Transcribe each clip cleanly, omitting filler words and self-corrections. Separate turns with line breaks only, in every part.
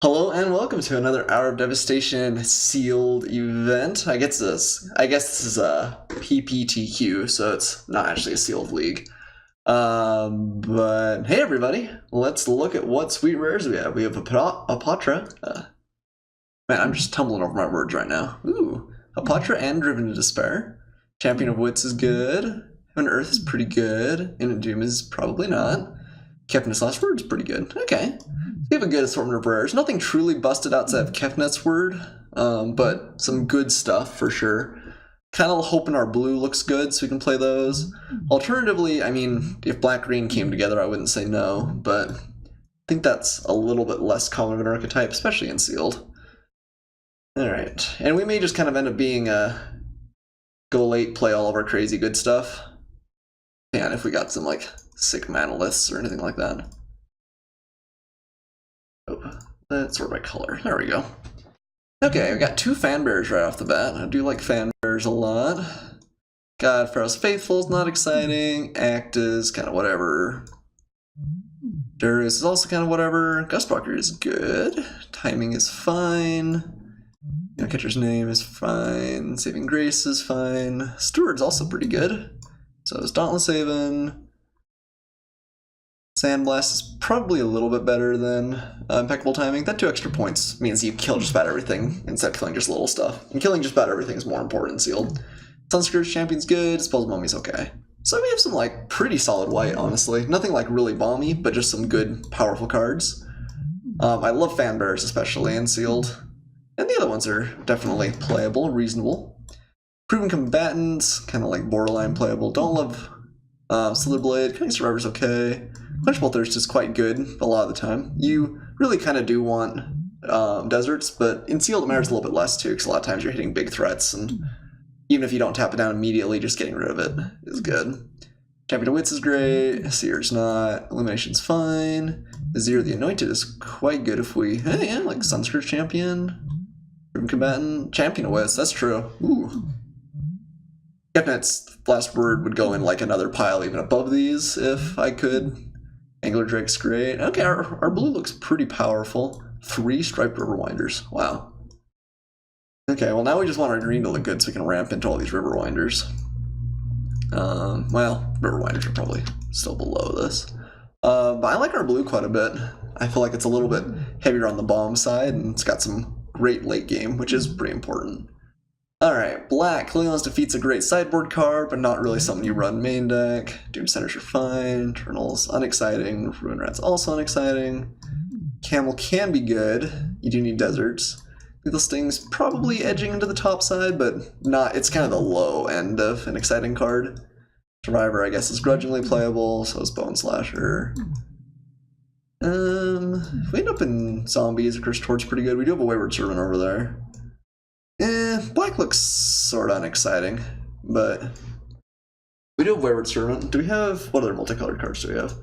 Hello and welcome to another Hour of Devastation sealed event. I guess this is a PPTQ, so it's not actually a sealed league. But hey everybody, let's look at what sweet rares we have. We have a Apatra. Man, I'm just tumbling over my words right now. Ooh, Apatra and Driven to Despair. Champion of Wits is good. Heaven Earth is pretty good. In Doom is probably not. Kefnet's Last Word is pretty good. Okay. We have a good assortment of rares. Nothing truly busted outside of Kefnet's Word, but some good stuff for sure. Kind of hoping our blue looks good so we can play those. Alternatively, I mean, if black-green came together, I wouldn't say no, but I think that's a little bit less common of an archetype, especially in sealed. Alright, and we may just kind of end up being go late, play all of our crazy good stuff. And if we got some, like, sick manoliths or anything like that. Oh, let's sort by color. There we go. Okay, we got two fan bears right off the bat. I do like fan bears a lot. God, Pharaoh's Faithful is not exciting. Act is kind of whatever. Darius is also kind of whatever. Gustwalker is good. Timing is fine. Catcher's Name is fine. Saving Grace is fine. Steward's also pretty good. So is Dauntless Haven. Sandblast is probably a little bit better than Impeccable Timing. That 2 extra points means you kill just about everything instead of killing just little stuff. And killing just about everything is more important in sealed. Sunscourge Champion's good. Disposal Mummy's okay. So we have some like pretty solid white, honestly. Nothing like really balmy, but just some good, powerful cards. I love fan bears, especially in sealed. And the other ones are definitely playable, reasonable. Proven Combatants, kind of like borderline playable. Don't love Slitherblade. Cunning Survivor's okay. Quenchable Thirst is quite good a lot of the time. You really kind of do want deserts, but in sealed it matters a little bit less too, because a lot of times you're hitting big threats, and even if you don't tap it down immediately, just getting rid of it is good. Champion of Wits is great. Seer's not. Illumination's fine. Azir the Anointed is quite good if we... yeah, like Sunscourge Champion. Proven Combatant. Champion of Wits, that's true. Ooh. Kefnet's Last Word would go in like another pile even above these if I could. Angler Drake's great. Okay, our blue looks pretty powerful. 3 Striped Riverwinders. Wow. Okay, well now we just want our green to look good so we can ramp into all these Riverwinders. Well, Riverwinders are probably still below this. But I like our blue quite a bit. I feel like it's a little bit heavier on the bomb side, and it's got some great late game, which is pretty important. Alright, black. Cleon's Defeat's a great sideboard card, but not really something you run main deck. Doom Centers are fine. Eternal's unexciting. Ruin Rat's also unexciting. Camel can be good. You do need deserts. Lethal Sting's probably edging into the top side, but not. It's kind of the low end of an exciting card. Survivor, I guess, is grudgingly playable, so is Bone Slasher. If we end up in Zombies, Cursed Torch pretty good. We do have a Wayward Servant over there. Black looks sort of unexciting, but we do have Wayward Servant. Do we have, what other multicolored cards do we have?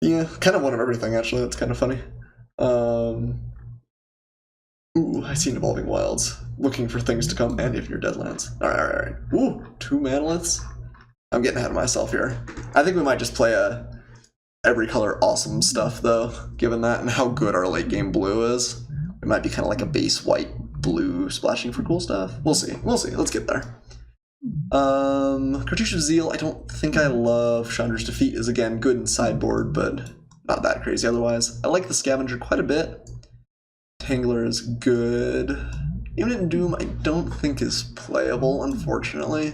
Yeah, kind of one of everything, actually. That's kind of funny. Ooh, I see Evolving Wilds. Looking for things to come handy if you're Deadlands. Alright. Ooh, 2 Manoliths. I'm getting ahead of myself here. I think we might just play every color awesome stuff, though, given that and how good our late game blue is. It might be kind of like a base white blue splashing for cool stuff. We'll see. Let's get there. Cartouche of Zeal, I don't think I love. Chandra's Defeat is again good in sideboard, but not that crazy otherwise. I like the Scavenger quite a bit. Tangler is good. Even in Doom, I don't think is playable, unfortunately.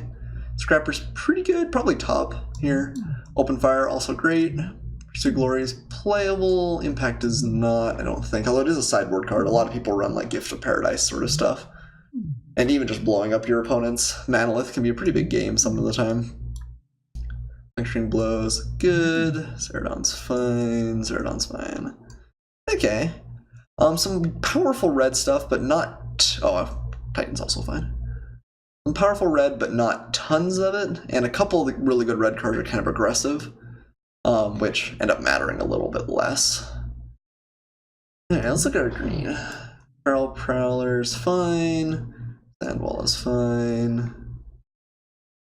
Scrapper's pretty good, probably top here. Open Fire, also great. Pursuit Glory is playable. Impact is not, I don't think. Although it is a sideboard card. A lot of people run like Gift of Paradise sort of stuff. And even just blowing up your opponent's Manolith can be a pretty big game some of the time. Lecturing Blows, good. Ceradon's fine. Okay. Some powerful red stuff, but not... Oh, Titan's also fine. Some powerful red, but not tons of it. And a couple of the really good red cards are kind of aggressive. Which end up mattering a little bit less. Alright, let's look at our green. Feral Prowler's fine. Sandwall is fine.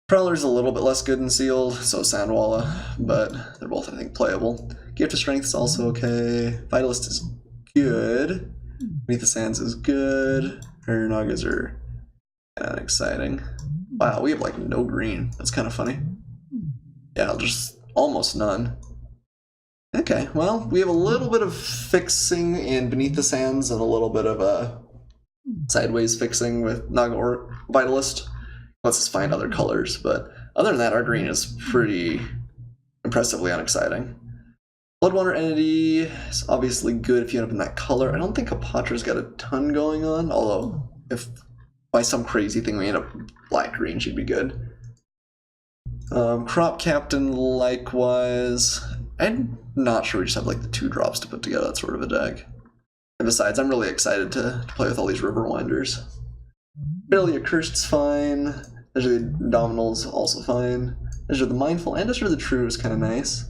Prowler's a little bit less good in sealed, so Sandwalla, but they're both, I think, playable. Gift of Strength is also okay. Vitalist is good. Beneath the Sands is good. Her Nagas are kind of exciting. Wow, we have like no green. That's kind of funny. Yeah, just almost none. Okay, well, we have a little bit of fixing in Beneath the Sands and a little bit of a sideways fixing with Naga or Vitalist. Let's just find other colors, but other than that, our green is pretty impressively unexciting. Bloodwater Entity is obviously good if you end up in that color. I don't think Kapatra's got a ton going on, although if by some crazy thing we end up black-green, she'd be good. Crop Captain, likewise. I'm not sure we just have like the 2 drops to put together that sort of a deck. And besides, I'm really excited to play with all these River Winders. Barely Accursed's fine. Desert of the Indomital's also fine. Desert of the Mindful and Desert of the True is kind of nice.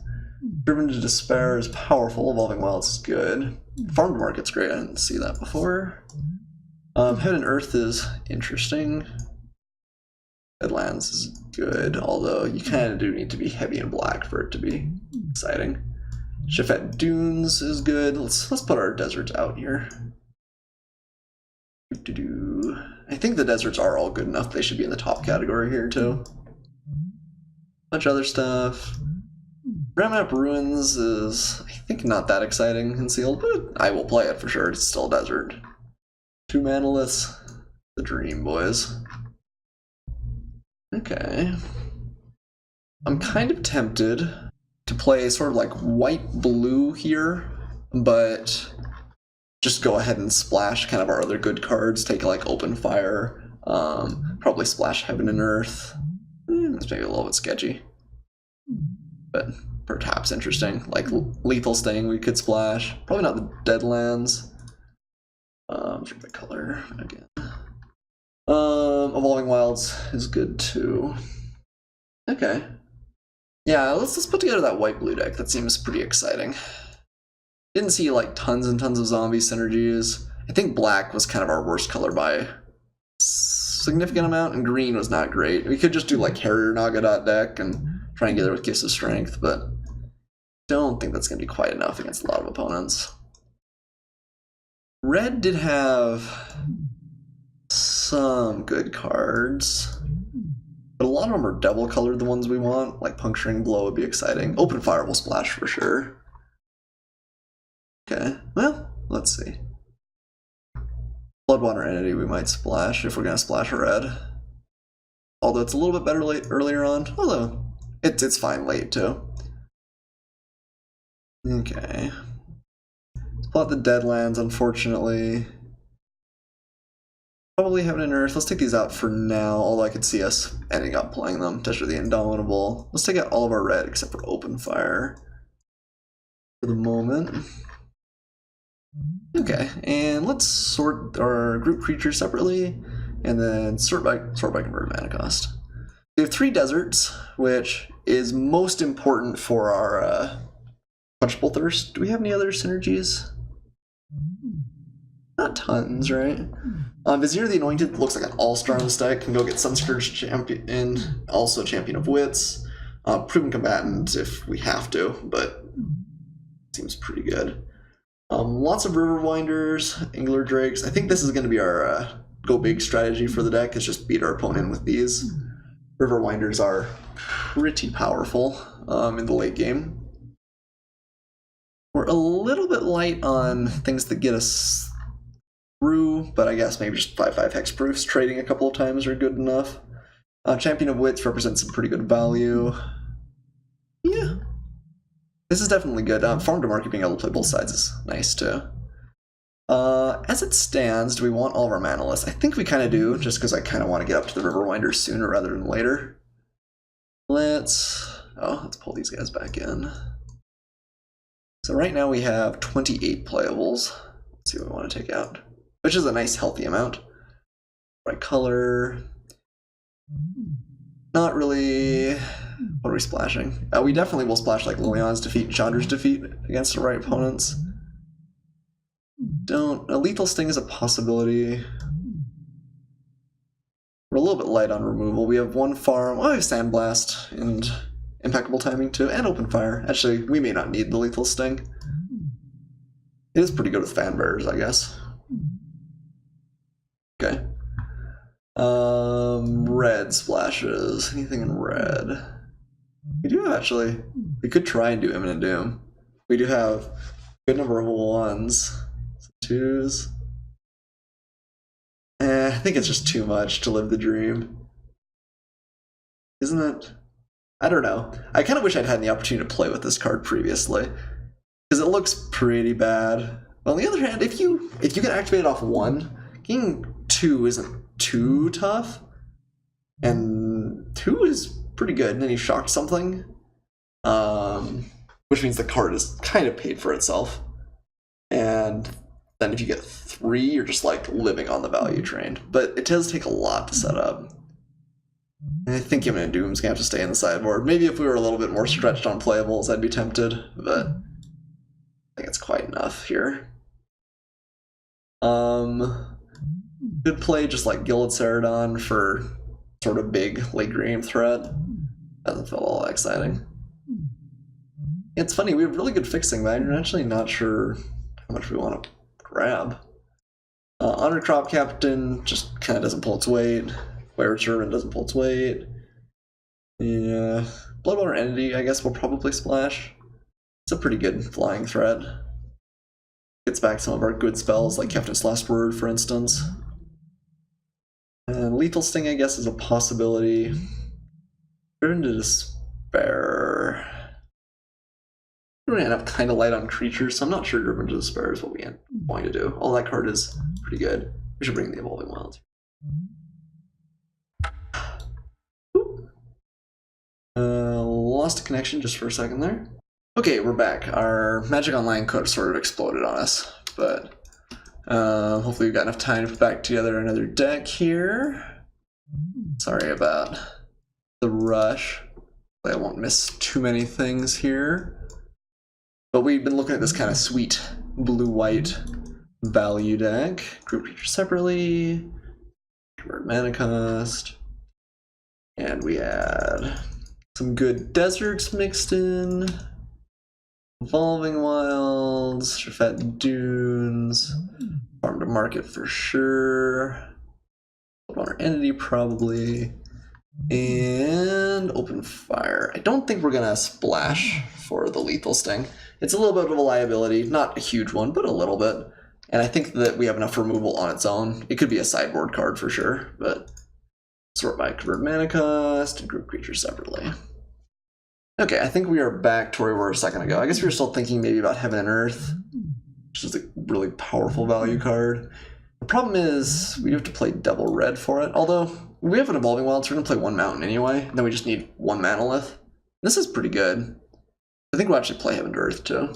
Driven to Despair is powerful. Evolving Wilds is good. Farm to Market's great. I didn't see that before. Heaven and Earth is interesting. Deadlands is good, although you kind of do need to be heavy in black for it to be exciting. Shafet Dunes is good. Let's put our deserts out here. I think the deserts are all good enough. They should be in the top category here too. Bunch of other stuff. Ramanap Ruins is, I think, not that exciting and sealed, but I will play it for sure. It's still a desert. 2 Manoliths. The dream, boys. Okay. I'm kind of tempted to play sort of like white-blue here, but just go ahead and splash kind of our other good cards. Take like Open Fire, probably splash Heaven and Earth. It's maybe a little bit sketchy, but perhaps interesting. Like Lethal Sting we could splash. Probably not the Deadlands. Check the color again. Evolving Wilds is good too. Okay. Yeah, let's put together that white-blue deck. That seems pretty exciting. Didn't see like tons and tons of zombie synergies. I think black was kind of our worst color by a significant amount, and green was not great. We could just do like Harrier Naga deck and try and get there with Gifts of Strength, but don't think that's going to be quite enough against a lot of opponents. Red did have some good cards, but a lot of them are double colored, the ones we want. Like Puncturing Blow would be exciting. Open Fire will splash for sure. Okay, well, let's see. Bloodwater Entity we might splash if we're going to splash a red. Although it's a little bit better earlier on. Although, it's fine late too. Okay. Let's plot the Deadlands, unfortunately. Probably Heaven and Earth. Let's take these out for now, although I could see us ending up playing them. Desert of the Indomitable. Let's take out all of our red except for Open Fire for the moment. Okay, and let's sort our group creatures separately, and then sort by converted mana cost. We have 3 deserts, which is most important for our Quenchable Thirst. Do we have any other synergies? Not tons, right? Vizier the Anointed looks like an all-star in this deck. Can go get Sunscourge Champion, also Champion of Wits. Proven Combatant if we have to, but seems pretty good. Lots of River Winders, Angler Drakes. I think this is going to be our go big strategy for the deck, is just beat our opponent with these. River Winders are pretty powerful in the late game. We're a little bit light on things that get us through, but I guess maybe just 5/5 hexproofs trading a couple of times are good enough. Champion of Wits represents some pretty good value. Yeah. This is definitely good. Farm to Market being able to play both sides is nice too. As it stands, do we want all of our mana lists? I think we kind of do, just because I kind of want to get up to the River Winders sooner rather than later. Let's pull these guys back in. So right now we have 28 playables. Let's see what we want to take out, which is a nice healthy amount. Right color. Not really. What are we splashing? We definitely will splash like Liliana's Defeat and Chandra's Defeat against the right opponents. A Lethal Sting is a possibility. We're a little bit light on removal. We have 1 farm. I have Sandblast and Impeccable Timing too, and Open Fire. Actually, we may not need the Lethal Sting. It is pretty good with fan bearers, I guess. Okay. Red splashes. Anything in red? We do actually. We could try and do Imminent Doom. We do have a good number of 1s. 2s. I think it's just too much to live the dream. Isn't it? I don't know. I kind of wish I'd had the opportunity to play with this card previously. Because it looks pretty bad. But on the other hand, if you can activate it off 1, getting 2 isn't too tough. And 2 is pretty good. And then you shocked something. Which means the card is kind of paid for itself. And then if you get 3, you're just like living on the value train. But it does take a lot to set up. And I think Imminent Doom's gonna have to stay in the sideboard. Maybe if we were a little bit more stretched on playables, I'd be tempted, but I think it's quite enough here. Good play just like Gilded Ceradon for sort of big late game threat. Doesn't feel all that exciting. It's funny, we have really good fixing, but I'm actually not sure how much we want to grab. Honored Crop Captain just kind of doesn't pull its weight. Where German doesn't pull its weight. Yeah. Bloodwater Entity, I guess, will probably splash. It's a pretty good flying threat. Gets back some of our good spells, like Captain's Last Word, for instance. And Lethal Sting, I guess, is a possibility. Driven to Despair. We're going to end up kind of light on creatures, so I'm not sure Driven to Despair is what we end up going to do. Oh, that card is pretty good. We should bring the Evolving Wilds. Lost a connection just for a second there. Okay, we're back. Our Magic Online code sort of exploded on us, but hopefully we've got enough time to put back together another deck here. Sorry about the rush. I won't miss too many things here. But we've been looking at this kind of sweet blue-white value deck. Group creatures separately. Convert mana cost. And we add some good deserts mixed in. Evolving Wilds, Shafat Dunes, Farm to Market for sure. Water Entity probably. And Open Fire. I don't think we're gonna splash for the Lethal Sting. It's a little bit of a liability, not a huge one, but a little bit. And I think that we have enough removal on its own. It could be a sideboard card for sure, but sort by convert mana cost and group creatures separately. Okay, I think we are back to where we were a second ago. I guess we were still thinking maybe about Heaven and Earth, which is a really powerful value card. The problem is we have to play double red for it, although we have an Evolving Wild, so we're going to play 1 mountain anyway, and then we just need 1 Manolith. This is pretty good. I think we'll actually play Heaven to Earth too.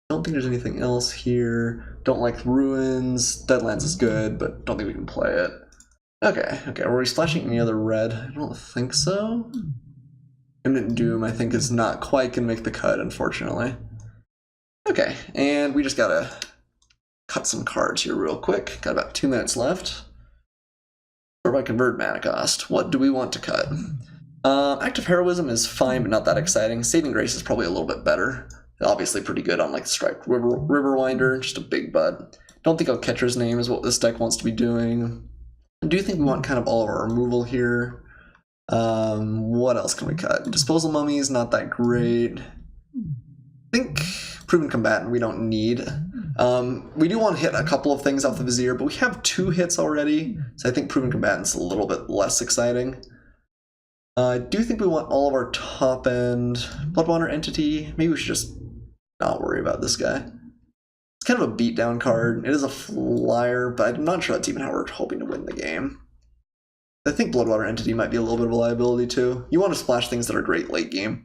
Don't think there's anything else here. Don't like Ruins. Deadlands is good, but don't think we can play it. Okay, were we splashing any other red? I don't think so. Imminent Doom, I think, is not quite going to make the cut, unfortunately. Okay, and we just gotta cut some cards here real quick. Got about 2 minutes left. Or by convert mana cost. What do we want to cut? Active Heroism is fine, but not that exciting. Saving Grace is probably a little bit better. Obviously pretty good on like Striped Riverwinder, just a big butt. Don't think Catcher's Name is what this deck wants to be doing. I do think we want kind of all of our removal here. What else can we cut? Disposal Mummy is not that great. I think Proven Combatant we don't need. We do want to hit a couple of things off the Vizier, but we have 2 hits already, so I think Proven Combatant's a little bit less exciting. I do think we want all of our top end Bloodwater Entity. Maybe we should just not worry about this guy. It's kind of a beatdown card. It is a flyer, but I'm not sure that's even how we're hoping to win the game. I think Bloodwater Entity might be a little bit of a liability too. You want to splash things that are great late game,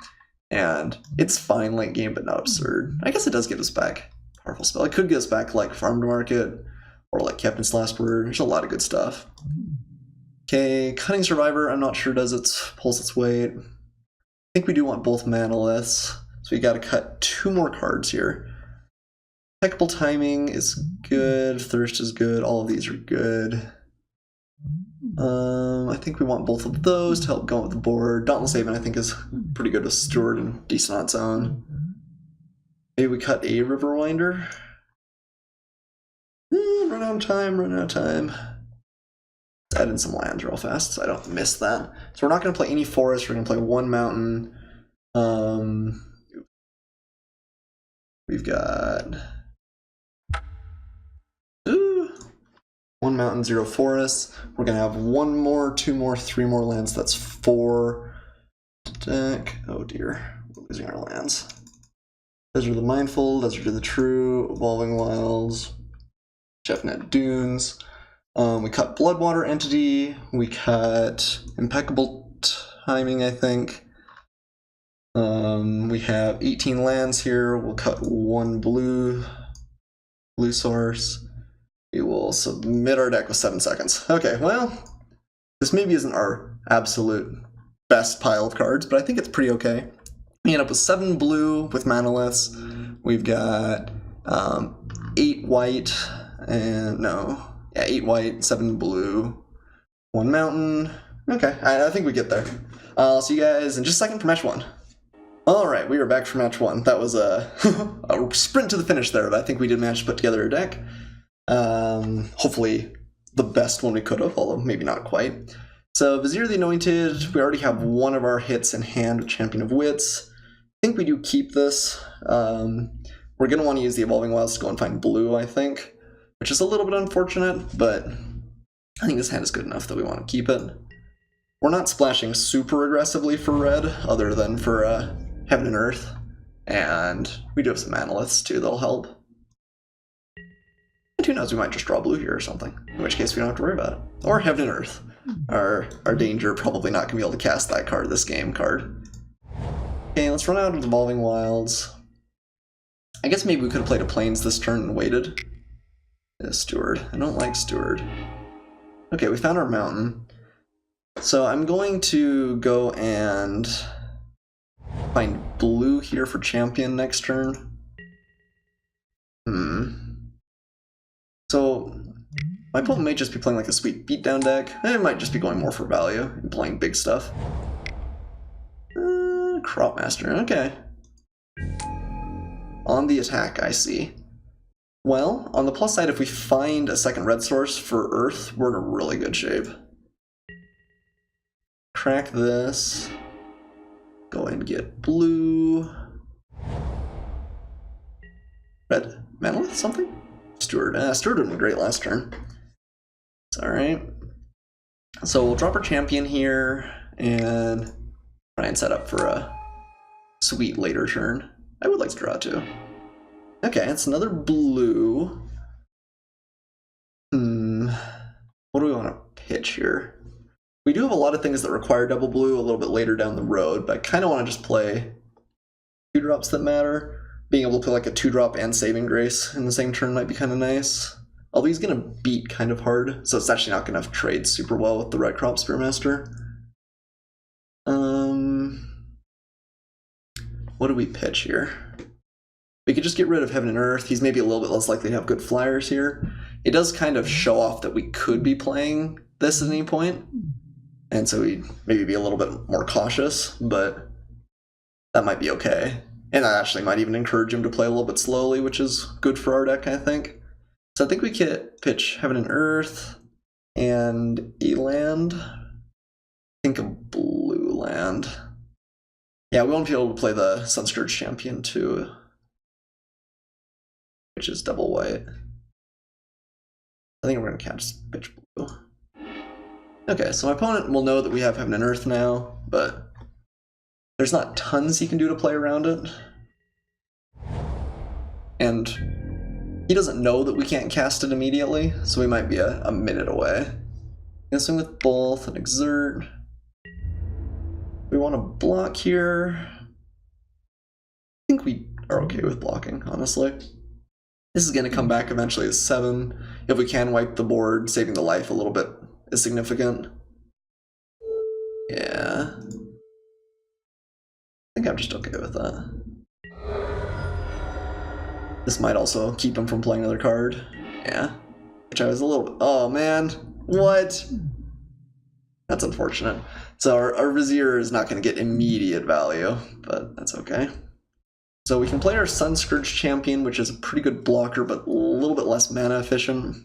and it's fine late game, but not absurd. I guess it does give us back a powerful spell. It could give us back like Farm to Market, or like Captain's Last Word. There's a lot of good stuff. Okay, Cunning Survivor, I'm not sure pulls its weight. I think we do want both Manoliths, so we gotta cut 2 more cards here. Impeccable Timing is good, Thirst is good, all of these are good. I think we want both of those to help go with the board. Dauntless Haven I think is pretty good with Steward and decent on its own. Maybe we cut a Riverwinder. Run out of time, run out of time. Let's add in some lands real fast so I don't miss that. So we're not going to play any forest, we're going to play one mountain. We've got one mountain, 0 forests. We're going to have 1 more, 2 more, 3 more lands. That's 4 deck. Oh dear, we're losing our lands. Desert of the Mindful, Desert of the True, Evolving Wilds, Jeffnet Dunes. We cut Bloodwater Entity. We cut Impeccable Timing, I think. We have 18 lands here. We'll cut 1 blue source. We will submit our deck with 7 seconds. Okay, well, this maybe isn't our absolute best pile of cards, but I think it's pretty okay. We end up with 7 blue with Manoliths. We've got 8 white and 8 white, 7 blue, 1 mountain. Okay, I think we get there. I'll see you guys in just a second for match 1. Alright, we are back for match 1. That was a, a sprint to the finish there, but I think we did manage to put together a deck. Hopefully the best one we could have, although maybe not quite. So Vizier the Anointed, we already have 1 of our hits in hand with Champion of Wits. I think we do keep this. We're going to want to use the Evolving Wilds to go and find blue, I think, which is a little bit unfortunate, but I think this hand is good enough that we want to keep it. We're not splashing super aggressively for red, other than for Heaven and Earth, and we do have some Manoliths too that'll help. And who knows, we might just draw blue here or something, in which case we don't have to worry about it. Or Heaven and Earth. Our danger, probably not going to be able to cast that card, this game card. Okay, let's run out of Evolving Wilds. I guess maybe we could have played a Plains this turn and waited. Yeah, Steward. I don't like Steward. Okay, we found our mountain. So I'm going to go and find blue here for champion next turn. So my opponent may just be playing like a sweet beatdown deck. It might just be going more for value and playing big stuff. Cropmaster, okay. On the attack, I see. Well, on the plus side, if we find a second red source for Earth, we're in a really good shape. Crack this. Go and get blue. Red? Manolith? Something? Steward. Steward would have been great last turn. It's alright. So we'll drop our champion here and try and set up for a sweet later turn. I would like to draw too. Okay, it's another blue. What do we want to pitch here? We do have a lot of things that require double blue a little bit later down the road, but I kind of want to just play 2-drops that matter. Being able to play like a 2-drop and Saving Grace in the same turn might be kind of nice. Although he's going to beat kind of hard, so it's actually not going to trade super well with the Red Crop Spearmaster. What do we pitch here? We could just get rid of Heaven and Earth. He's maybe a little bit less likely to have good flyers here. It does kind of show off that we could be playing this at any point, and so we'd maybe be a little bit more cautious, but that might be okay. And that actually might even encourage him to play a little bit slowly, which is good for our deck, I think. So I think we could pitch Heaven and Earth and a land. I think a blue land. Yeah, we won't be able to play the Sunscourge Champion too, which is double white. I think we're going to just pitch blue. Okay, so my opponent will know that we have Heaven and Earth now, but there's not tons he can do to play around it. And he doesn't know that we can't cast it immediately, so we might be a minute away. Gonna swing with both and exert. We want to block here. I think we are okay with blocking, honestly. This is going to come back eventually as 7. If we can wipe the board, saving the life a little bit is significant. Yeah. I think I'm just okay with that. This might also keep him from playing another card. Yeah. Which I was a little bit... Oh, man. What? That's unfortunate. So our Vizier is not going to get immediate value, but that's okay. So we can play our Sunscourge champion, which is a pretty good blocker, but a little bit less mana efficient.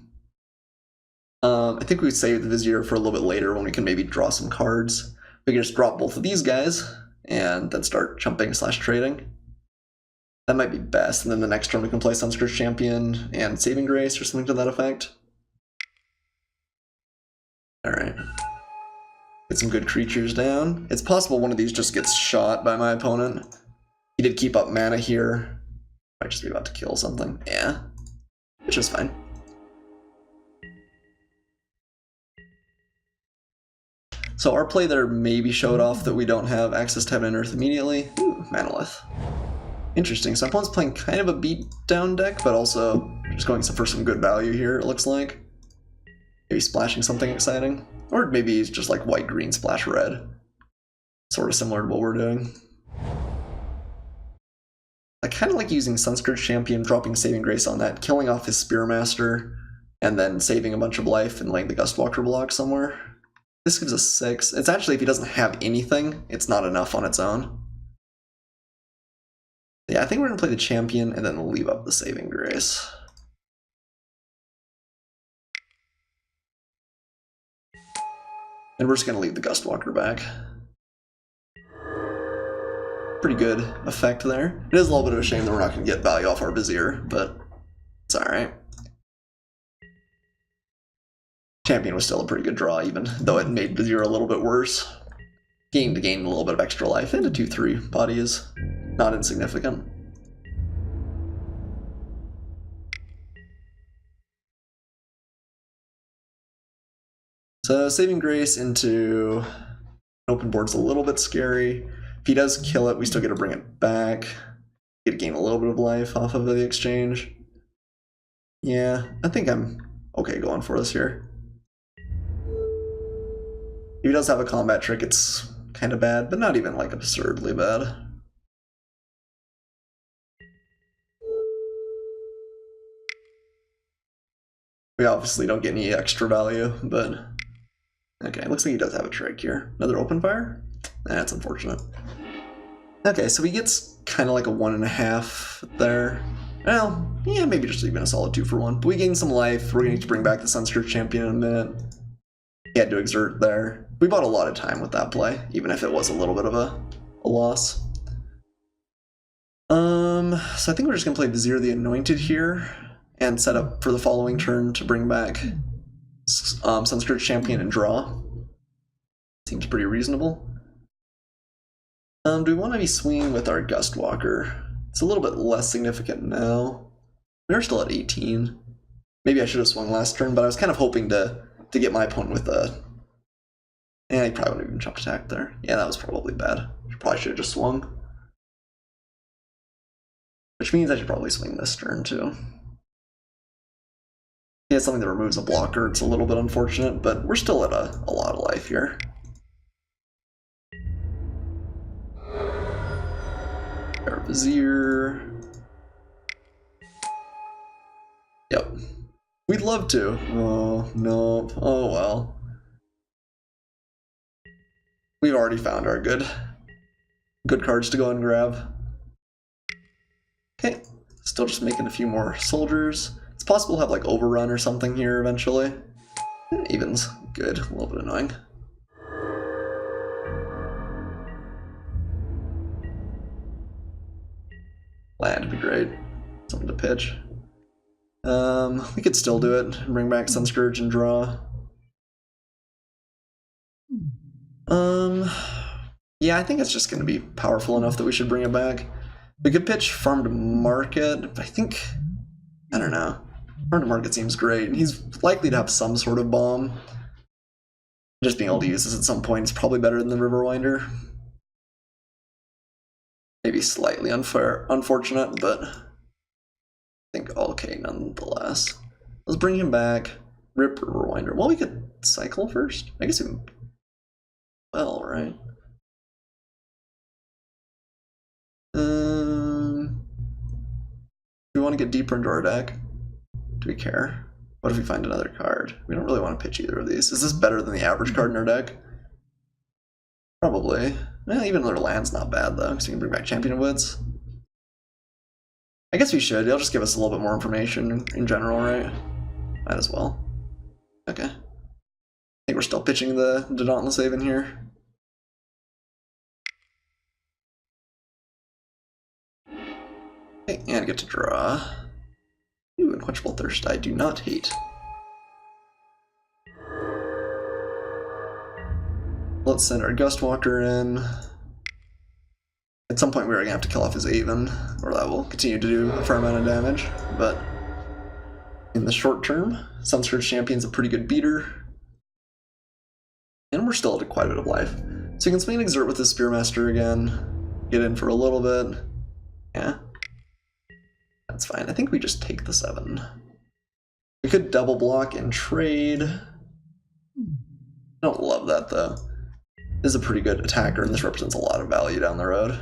I think we save the Vizier for a little bit later when we can maybe draw some cards. We can just drop both of these guys and then start chumping / trading. That might be best, and then the next turn we can play Sunscourge champion and Saving Grace or something to that effect. Alright. Get some good creatures down. It's possible one of these just gets shot by my opponent. He did keep up mana here. Might just be about to kill something. Yeah. Which is fine. So our play there maybe showed off that we don't have access to Heaven and Earth immediately. Ooh, Manolith. Interesting. So my opponent's playing kind of a beat-down deck, but also just going for some good value here, it looks like. Maybe splashing something exciting. Or maybe he's just like white, green, splash red. Sort of similar to what we're doing. I kind of like using Sunscourge Champion, dropping Saving Grace on that, killing off his Spearmaster, and then saving a bunch of life and laying the Gustwalker block somewhere. This gives us 6. It's actually, if he doesn't have anything, it's not enough on its own. Yeah, I think we're going to play the Champion and then leave up the Saving Grace. And we're just going to leave the Gustwalker back. Pretty good effect there. It is a little bit of a shame that we're not going to get value off our Vizier, but it's alright. Champion was still a pretty good draw, even though it made Vizier a little bit worse. Gain to gain a little bit of extra life, and a 2/3 body is not insignificant. So Saving Grace into open board's a little bit scary. If he does kill it, we still get to bring it back. Get to gain a little bit of life off of the exchange. Yeah, I think I'm okay going for this here. If he does have a combat trick, it's kind of bad, but not even like absurdly bad. We obviously don't get any extra value, but okay, looks like he does have a trick here. Another open fire? That's unfortunate. Okay, so he gets kind of like a 1.5 there. Well, yeah, maybe just even a solid 2 for 1. But we gain some life. We're going to need to bring back the Sunscourge Champion in a minute. He had to exert there. We bought a lot of time with that play, even if it was a little bit of a loss. So I think we're just going to play Vizier the Anointed here and set up for the following turn to bring back Sunscourge Champion and draw. Seems pretty reasonable. Do we want to be swinging with our Gustwalker? It's a little bit less significant now. We're still at 18. Maybe I should have swung last turn, but I was kind of hoping to get my opponent with a... Yeah, he probably wouldn't even jump attack there. Yeah, that was probably bad. Probably should have just swung. Which means I should probably swing this turn too. He has something that removes a blocker. It's a little bit unfortunate, but we're still at a lot of life here. Our Vizier. Yep. We'd love to. Oh, no. Oh, well. We've already found our good cards to go and grab. Okay. Still just making a few more soldiers. It's possible to have like overrun or something here eventually. Even's good. A little bit annoying. Land would be great. Something to pitch. We could still do it and bring back Sunscourge and draw. Yeah, I think it's just going to be powerful enough that we should bring it back. We could pitch Farm to Market, but I think, I don't know. Farm to Market seems great. He's likely to have some sort of bomb. Just being able to use this at some point is probably better than the Riverwinder. Maybe slightly unfortunate, but I think okay nonetheless. Let's bring him back. Rip Riverwinder. Well, we could cycle first. I guess we can... Well, right. Do we want to get deeper into our deck? Do we care? What if we find another card? We don't really want to pitch either of these. Is this better than the average card in our deck? Probably. Well, even another land's not bad though, so you can bring back Champion of Woods. I guess we should. It'll just give us a little bit more information in general, right? Might as well. Okay. I think we're still pitching the Dauntless Haven here. Okay, and I get to draw. Ooh, Unquenchable Thirst, I do not hate. Let's send our Gustwalker in. At some point we're going to have to kill off his Haven, or that will continue to do a fair amount of damage, but in the short term, Sunscourge Champion's a pretty good beater. And we're still at quite a bit of life. So you can swing and exert with the Spearmaster again, get in for a little bit. Yeah. That's fine. I think we just take the 7. We could double block and trade. I don't love that though. This is a pretty good attacker, and this represents a lot of value down the road.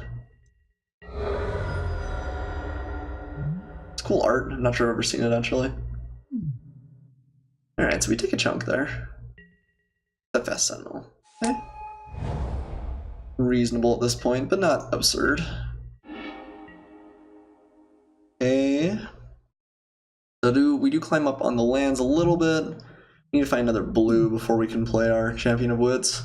It's cool art. I'm not sure I've ever seen it actually. Alright, so we take a chunk there. Steadfast Sentinel. Okay. Reasonable at this point, but not absurd. Okay. So we do climb up on the lands a little bit. We need to find another blue before we can play our Champion of Wits.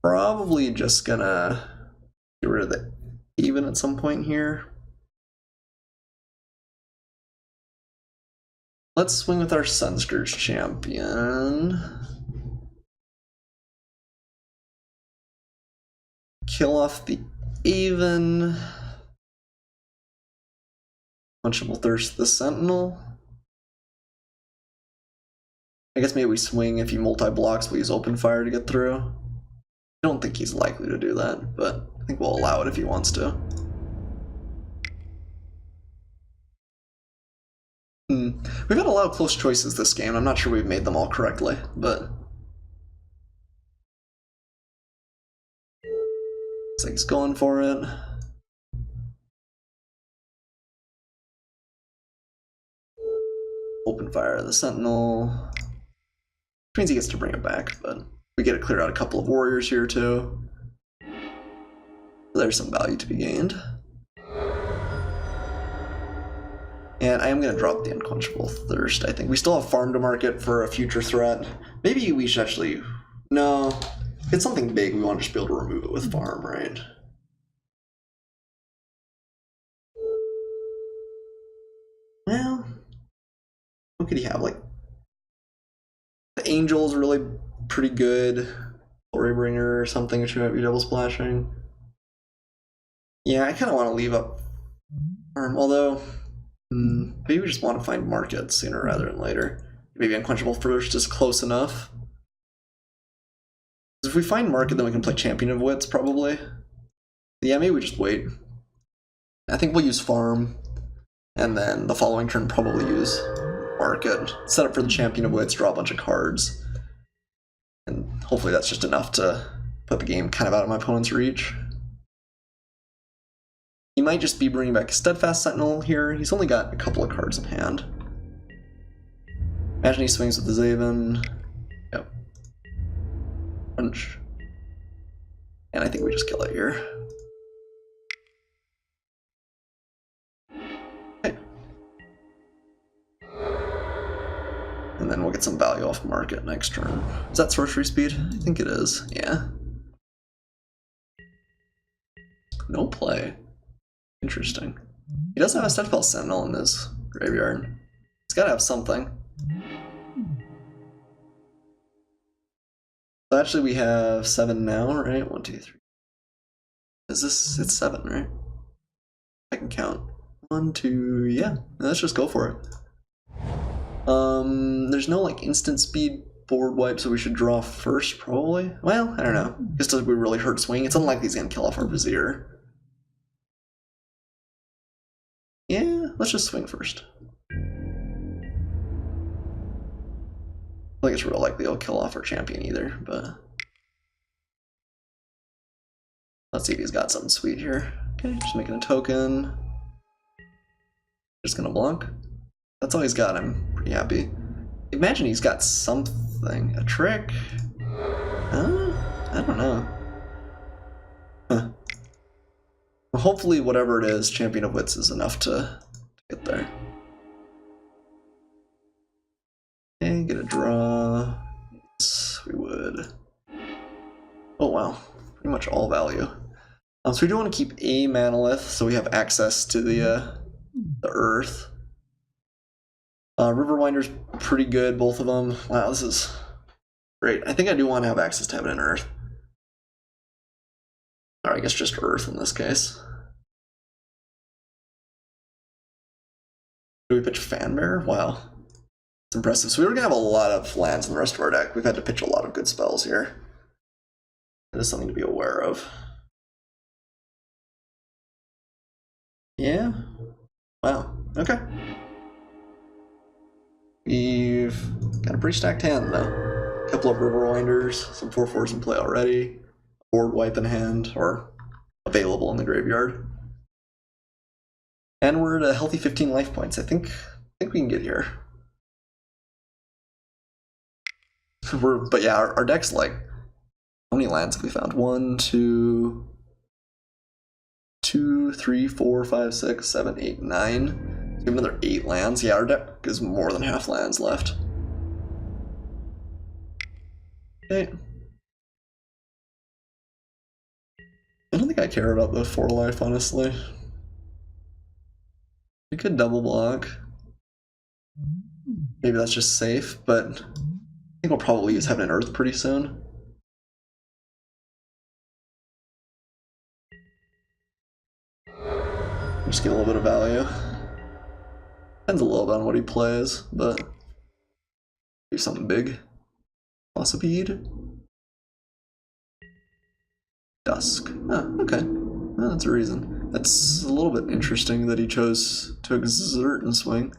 Probably just gonna get rid of the Haven at some point here. Let's swing with our Sunscourge Champion. Kill off the Haven. Unquenchable Thirst the Sentinel. I guess maybe we swing if he multi-blocks, we'll use Open Fire to get through. I don't think he's likely to do that, but I think we'll allow it if he wants to. We've had a lot of close choices this game. I'm not sure we've made them all correctly, but looks like he's going for it. Open Fire the Sentinel. Which means he gets to bring it back, but we get to clear out a couple of warriors here too. So there's some value to be gained. And I am going to drop the Unquenchable Thirst, I think. We still have farm to market for a future threat. Maybe we should actually... No. If it's something big, we want to just be able to remove it with farm, right? Well... What could he have? Like... The Angel's really pretty good. Glorybringer or something, which might be double splashing. Yeah, I kind of want to leave up farm, although... maybe we just want to find markets sooner rather than later. Maybe Unquenchable Thirst is close enough. If we find market, then we can play Champion of Wits, probably. Yeah, maybe we just wait. I think we'll use farm, and then the following turn probably use market. Set up for the Champion of Wits, draw a bunch of cards. And hopefully that's just enough to put the game kind of out of my opponent's reach. He might just be bringing back a Steadfast Sentinel here. He's only got a couple of cards in hand. Imagine he swings with the Zaven. Yep. Punch. And I think we just kill it here. Okay. And then we'll get some value off market next turn. Is that sorcery speed? I think it is. Yeah. No play. Interesting. He doesn't have a Steadfast Sentinel in his graveyard. He's got to have something. So actually we have 7 now, right? 1, 2, 3. Is this... It's 7, right? I can count. 1, 2... Yeah. Let's just go for it. There's no like instant speed board wipe, so we should draw first, probably? Well, I don't know. This does we really hurt swing. It's unlikely he's going to kill off our Vizier. Yeah, let's just swing first. I think it's real likely he'll kill off our champion either, but... Let's see if he's got something sweet here. Okay, just making a token. Just gonna block. That's all he's got, I'm pretty happy. Imagine he's got something. A trick? Huh? I don't know. Huh. Well, hopefully whatever it is, Champion of Wits is enough to get there. Okay, get a draw. Yes, we would. Oh wow, pretty much all value. So we do want to keep a Manolith, so we have access to the Earth. Riverwinder's pretty good, both of them. Wow, this is great. I think I do want to have access to Heaven and Earth. Or I guess just Earth in this case. Do we pitch Fanbearer? Wow. It's impressive. So we were going to have a lot of lands in the rest of our deck. We've had to pitch a lot of good spells here. That is something to be aware of. Yeah. Wow. Okay. We've got a pretty stacked hand, though. A couple of Riverwinders, some 4/4s in play already. Board wipe in hand, or available in the graveyard. And we're at a healthy 15 life points. I think we can get here. But yeah, our deck's like, how many lands have we found? 1, 2, 3, 4, 5, 6, 7, 8, 9. So we have another 8 lands. Yeah, our deck is more than half lands left. Okay. I don't think I care about the 4 life, honestly. We could double block. Maybe that's just safe, but I think we'll probably use Heaven and Earth pretty soon. Just get a little bit of value. Depends a little bit on what he plays, but do something big. Velocipede. Dusk. Oh, okay. Well, that's a reason. That's a little bit interesting that he chose to exert and swing. He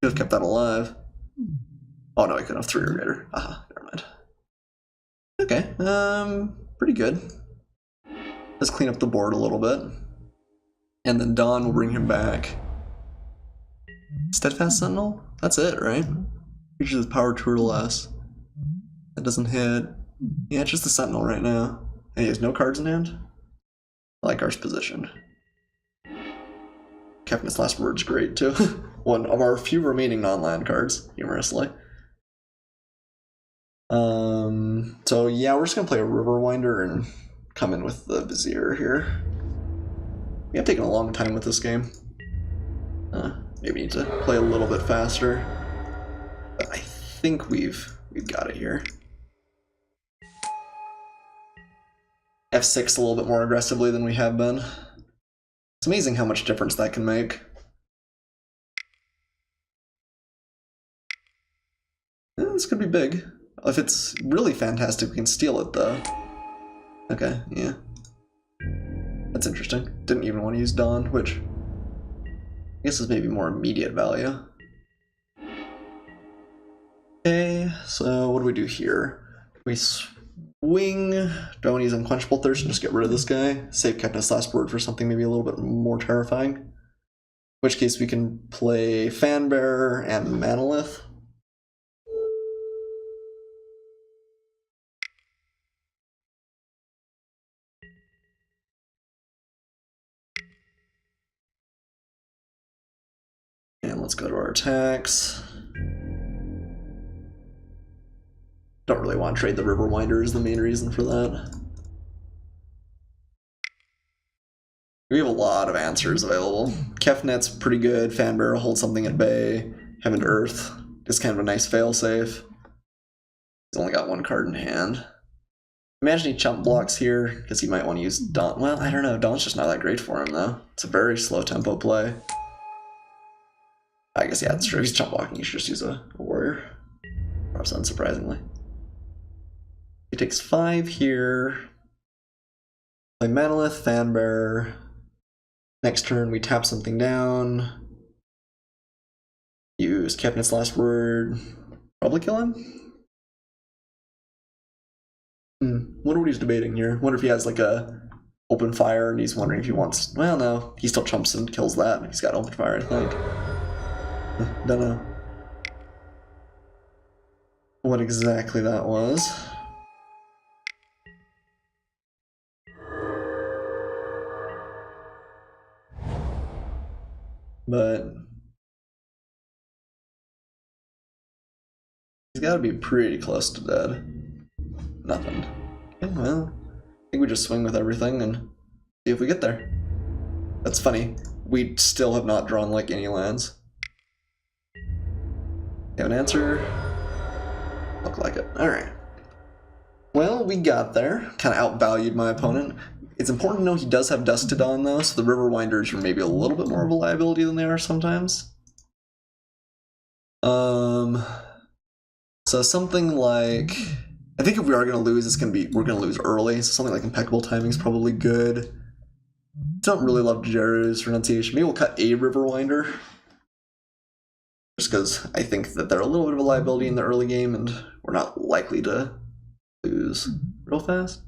could have kept that alive. Oh no, he couldn't have 3 or greater. Aha, never mind. Okay, pretty good. Let's clean up the board a little bit. And then Dawn will bring him back. Steadfast Sentinel? That's it, right? Creatures with power 2 or less. That doesn't hit. Yeah, it's just the Sentinel right now. And he has no cards in hand? I like our position. Kefnit's Last Word's great too. One of our few remaining non-land cards, humorously. So yeah, we're just gonna play a Riverwinder and come in with the Vizier here. We have taken a long time with this game. Maybe need to play a little bit faster. But I think we've got it here. F6 a little bit more aggressively than we have been. It's amazing how much difference that can make. This could be big. If it's really fantastic, we can steal it though. Okay, yeah. That's interesting. Didn't even want to use Dawn, which I guess is maybe more immediate value. Okay, so what do we do here? We swing. Do I want to use Unquenchable Thirst and just get rid of this guy? Save Kefnit's Last Word for something maybe a little bit more terrifying. In which case we can play Fanbearer and Manolith. And let's go to our attacks. Don't really want to trade the Riverwinder is the main reason for that. We have a lot of answers available. Kefnit's pretty good. Fanbearer holds something at bay. Heaven to Earth is kind of a nice failsafe. He's only got 1 card in hand. Imagine he chump blocks here because he might want to use Dawn. Well, I don't know. Dawn's just not that great for him though. It's a very slow tempo play. I guess yeah, that's true. If he's chump blocking, you should just use a warrior. Perhaps unsurprisingly. He takes 5 here. Play Manolith, Fanbearer. Next turn we tap something down. Use Kefnit's Last Word. Probably kill him? Wonder what he's debating here. Wonder if he has like a open fire and he's wondering if he wants. Well, no, he still chumps and kills that. He's got open fire, I think. Don't know what exactly that was. but he's got to be pretty close to dead. Nothing. Okay, well, I think we just swing with everything and see if we get there. That's funny. We still have not drawn like any lands. You have an answer? Look like it. Alright. Well, we got there. Kind of outvalued my opponent. It's important to know he does have Dusk to Dawn though, so the River Winders are maybe a little bit more of a liability than they are sometimes. So something like, I think if we are going to lose, we're going to lose early. So something like Impeccable Timing is probably good. Don't really love Jeru's Renunciation. Maybe we'll cut a River Winder. Just because I think that they're a little bit of a liability in the early game and we're not likely to lose real fast.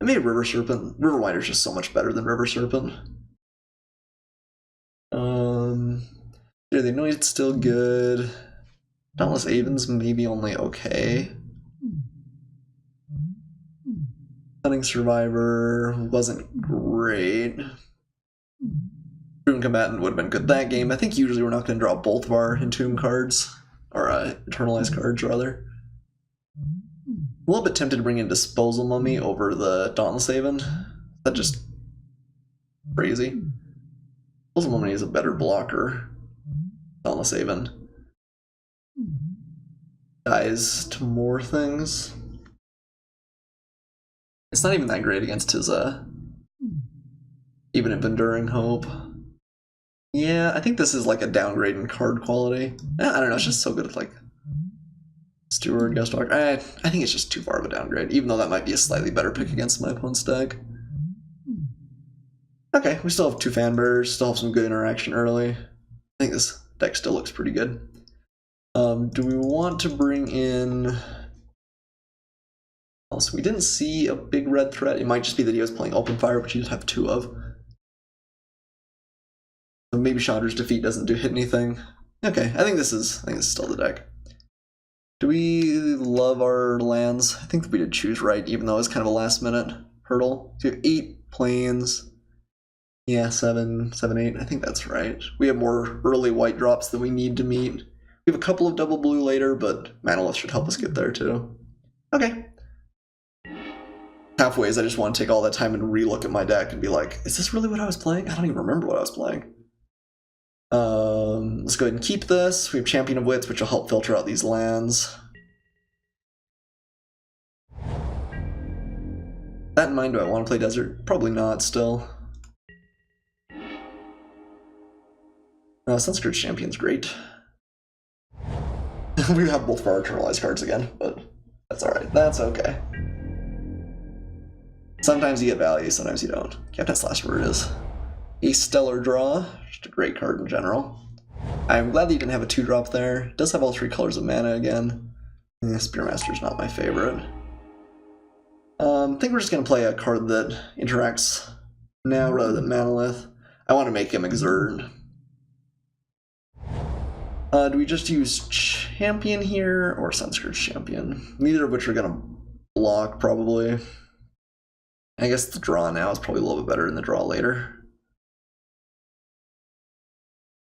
I made River Serpent. River Winder is just so much better than River Serpent. Yeah, they know it's still good. Dauntless Aven's maybe only okay. Cunning Survivor wasn't great. Entomb Combatant would have been good that game. I think usually we're not going to draw both of our Entomb cards, or Eternalized cards rather. A little bit tempted to bring in Disposal Mummy over the Dauntless Haven. That's just crazy. Disposal Mummy is a better blocker. Dauntless Haven dies to more things. It's not even that great against his even if Enduring Hope. Yeah, I think this is like a downgrade in card quality. I don't know, it's just so good at like Steward, Ghost Walker. I think it's just too far of a downgrade, even though that might be a slightly better pick against my opponent's deck. Okay, we still have 2 Fanbearers, still have some good interaction early. I think this deck still looks pretty good. Do we want to bring in... Also, we didn't see a big red threat. It might just be that he was playing Open Fire, which he does have 2 of. So maybe Chandra's Defeat doesn't hit anything. Okay, I think this is still the deck. Do we love our lands? I think that we did choose right, even though it's kind of a last minute hurdle. So we have 8 planes. Yeah, 7, 8. I think that's right. We have more early white drops than we need to meet. We have a couple of double blue later, but Manolith should help us get there too. Okay. Halfway is I just want to take all that time and relook at my deck and be like, is this really what I was playing? I don't even remember what I was playing. Let's go ahead and keep this. We have Champion of Wits, which will help filter out these lands. That in mind, do I want to play Desert? Probably not still. Sunscourge Champion's great. We have both of our Eternalized cards again, but that's alright. That's okay. Sometimes you get value, sometimes you don't. Captain's Last Word is a stellar draw. Just a great card in general. I'm glad that you didn't have a 2-drop there. It does have all 3 colors of mana again. Spearmaster's not my favorite. I think we're just going to play a card that interacts now rather than Manolith. I want to make him Exert. Do we just use Champion here or Sunscourge Champion? Neither of which are going to block, probably. I guess the draw now is probably a little bit better than the draw later.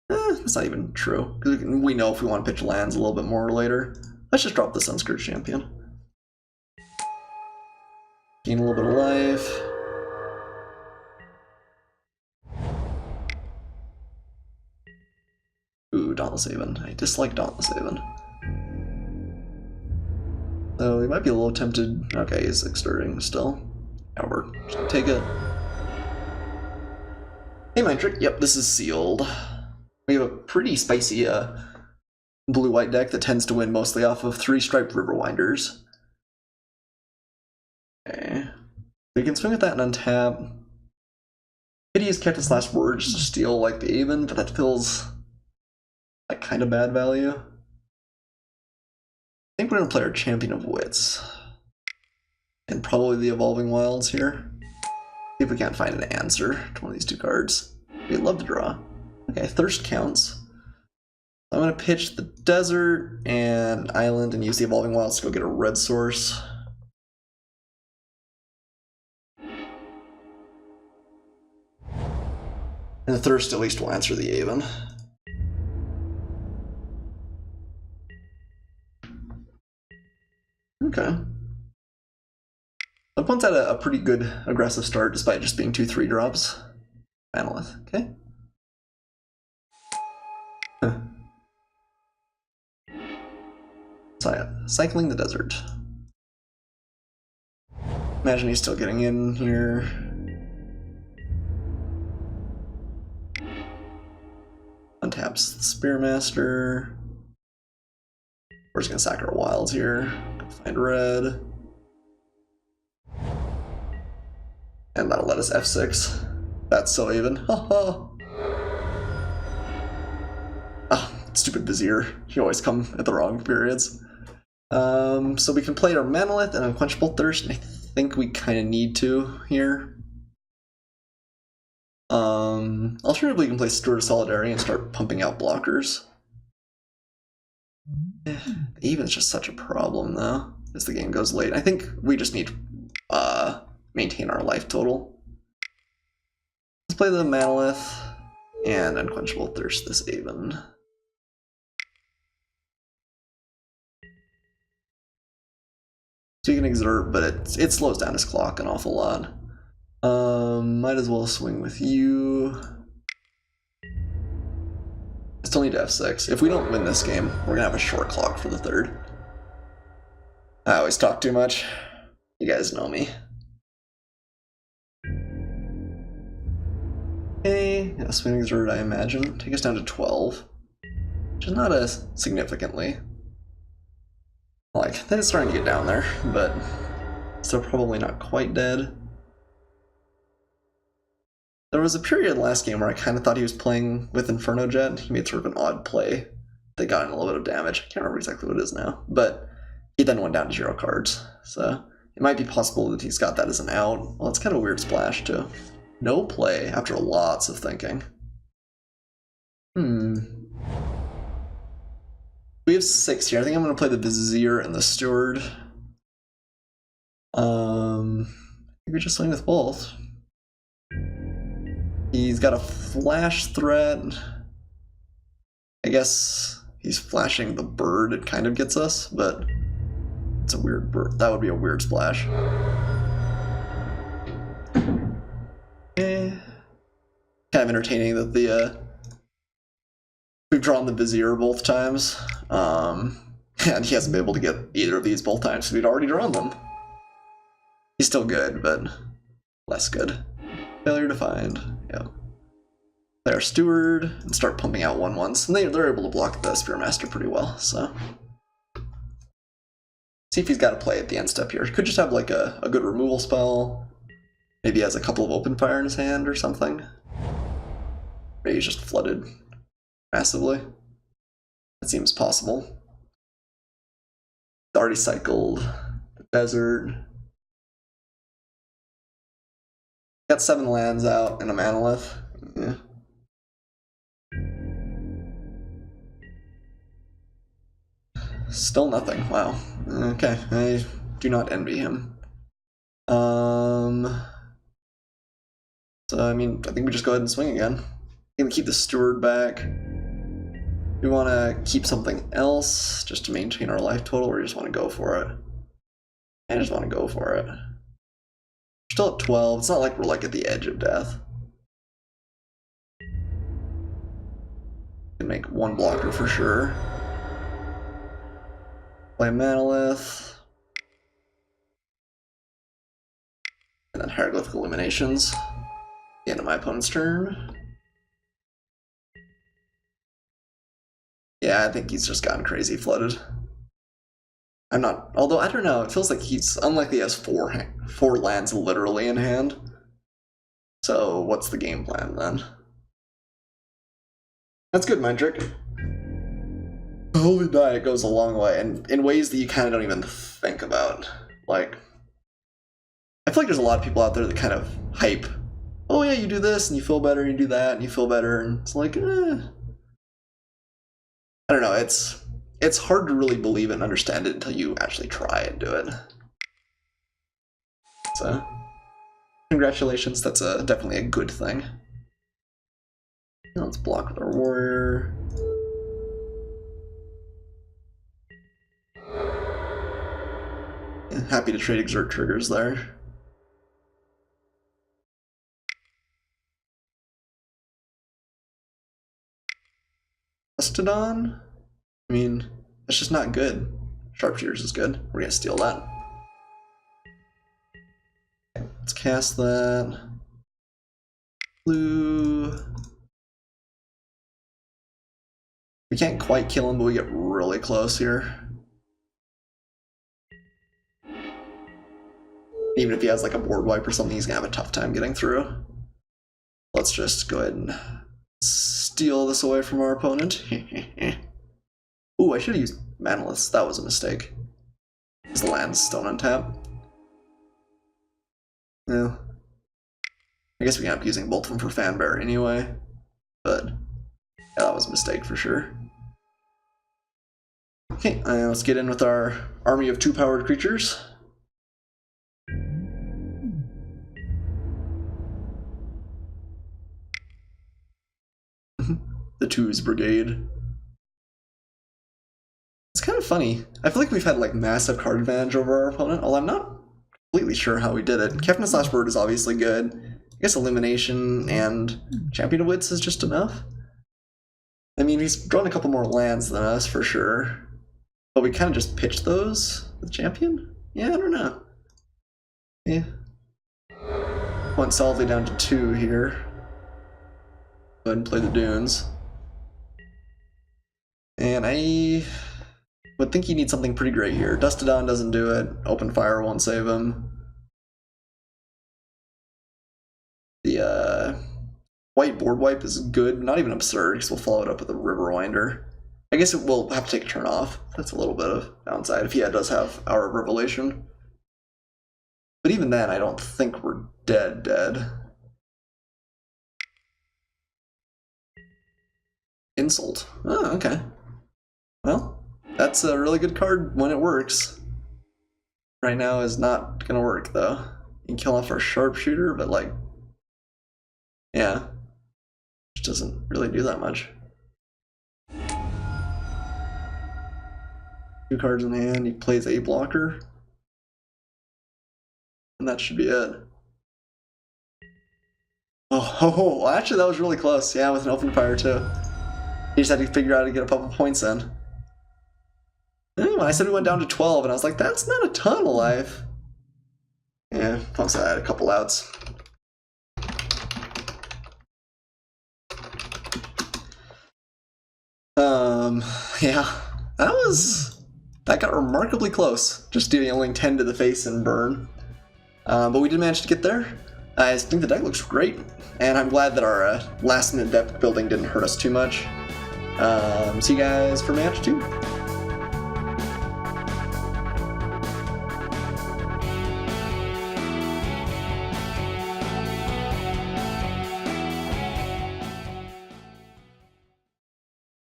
That's not even true, because we know if we want to pitch lands a little bit more later. Let's just drop the Sunscourge Champion. Gain a little bit of life. Ooh, Dauntless Haven. I dislike Dauntless Haven. So we might be a little tempted. Okay, he's exerting still. However, just gonna take it. Hey, Mind Trick. Yep, this is sealed. We have a pretty spicy blue-white deck that tends to win mostly off of 3-striped Riverwinders. Okay. We can swing with that and untap. Pity has kept its last word just to steal like the Aven, but that feels like kind of bad value. I think we're going to play our Champion of Wits. And probably the Evolving Wilds here. See if we can't find an answer to one of these 2 cards. We'd love to draw. Okay, Thirst counts. I'm going to pitch the Desert and Island and use the Evolving Wilds to go get a red source. And the Thirst at least will answer the Aven. Okay. Opponent's had a pretty good aggressive start despite just being 2 3-drops. Manolith, okay. Huh. Cycling the desert. Imagine he's still getting in here. Untaps the Spearmaster. We're just gonna sack our wilds here. Find red. And that'll let us F6. That's so even. Haha. Ah, stupid Vizier. You always come at the wrong periods. So we can play our Manolith and Unquenchable Thirst, and I think we kind of need to here. Alternatively, we can play Steward of Solidarity and start pumping out blockers. Even's just such a problem, though, as the game goes late. I think we just need to maintain our life total. Let's play the Manolith and Unquenchable Thirst this even. So you can exert, but it slows down his clock an awful lot. Might as well swing with you. I still need to F6. If we don't win this game, we're gonna have a short clock for the third. I always talk too much. You guys know me. Okay, yeah, swing exert, I imagine. Take us down to 12. Which is not as significantly. Like, then it's starting to get down there, but still probably not quite dead. There was a period last game where I kind of thought he was playing with Inferno Jet. He made sort of an odd play. They got in a little bit of damage. I can't remember exactly what it is now, but he then went down to 0 cards. So it might be possible that he's got that as an out. Well, it's kind of a weird splash too. No play after lots of thinking. We have 6 here. I think I'm going to play the Vizier and the Steward. I think we just swing with both. He's got a flash threat. I guess he's flashing the bird. It kind of gets us, but it's a weird bird. That would be a weird splash. Kind of entertaining that we've drawn the Vizier both times, and he hasn't been able to get either of these both times, so we'd already drawn them. He's still good, but less good. Failure to find. Yeah. Play our Steward and start pumping out 1/1s, and they're able to block the Spearmaster pretty well. So see if he's got a play at the end step here. He could just have like a good removal spell. Maybe he has a couple of open fire in his hand or something. Maybe he's just flooded massively. That seems possible. He's already cycled the desert. Got 7 lands out and a Manolith. Yeah. Still nothing. Wow. Okay, I do not envy him. So I mean, I think we just go ahead and swing again. I'm gonna keep the Steward back. We want to keep something else just to maintain our life total, or we just want to go for it? I just want to go for it. We're still at 12. It's not like we're like at the edge of death. Can make 1 blocker for sure. Play Manolith. And then Hieroglyphic Illuminations. The end of my opponent's turn. Yeah, I think he's just gotten crazy flooded. I'm not, although I don't know, it feels like he's unlikely he has 4 lands literally in hand. So what's the game plan then? That's good, mind trick. Holy Diet goes a long way, and in ways that you kind of don't even think about. Like, I feel like there's a lot of people out there that kind of hype, oh yeah, you do this, and you feel better, and you do that, and you feel better, and it's like, I don't know, it's hard to really believe it and understand it until you actually try and do it. So, congratulations, that's definitely a good thing. Now let's block with our warrior. Happy to trade exert triggers there. Mastodon? I mean, that's just not good. Sharpshooters is good. We're gonna steal that. Okay, let's cast that. Blue. We can't quite kill him, but we get really close here. Even if he has like a board wipe or something, he's gonna have a tough time getting through. Let's just go ahead and steal this away from our opponent. Ooh, I should have used Manalith. That was a mistake. Because the land's still untap. Yeah. I guess we can end up using both of them for Fanbear anyway. But yeah, that was a mistake for sure. Okay, let's get in with our army of 2-powered creatures. The Twos Brigade. It's kind of funny. I feel like we've had like massive card advantage over our opponent, although I'm not completely sure how we did it. Kefna/Bird is obviously good. I guess Illumination and Champion of Wits is just enough. I mean, he's drawn a couple more lands than us for sure. But we kind of just pitched those with Champion? Yeah, I don't know. Yeah. Went solidly down to 2 here. Go ahead and play the Dunes. And I would think you need something pretty great here. Dustodon doesn't do it. Open Fire won't save him. The white board wipe is good, not even absurd, because we'll follow it up with a Riverwinder. I guess it will have to take a turn off. That's a little bit of downside if he does have Hour of Revelation. But even then, I don't think we're dead. Insult. Oh, okay. Well, that's a really good card when it works. Right now is not gonna work though. You can kill off our Sharpshooter, but like, yeah, which doesn't really do that much. 2 cards in hand, he plays a blocker. And that should be it. Oh, actually that was really close. Yeah, with an Open Fire too. He just had to figure out how to get a couple points in. When I said we went down to 12, and I was like, that's not a ton of life. Yeah, plus I had a couple outs. Yeah, that got remarkably close, just dealing 10 to the face and burn. But we did manage to get there. I think the deck looks great, and I'm glad that our last minute deck building didn't hurt us too much. See you guys for match 2.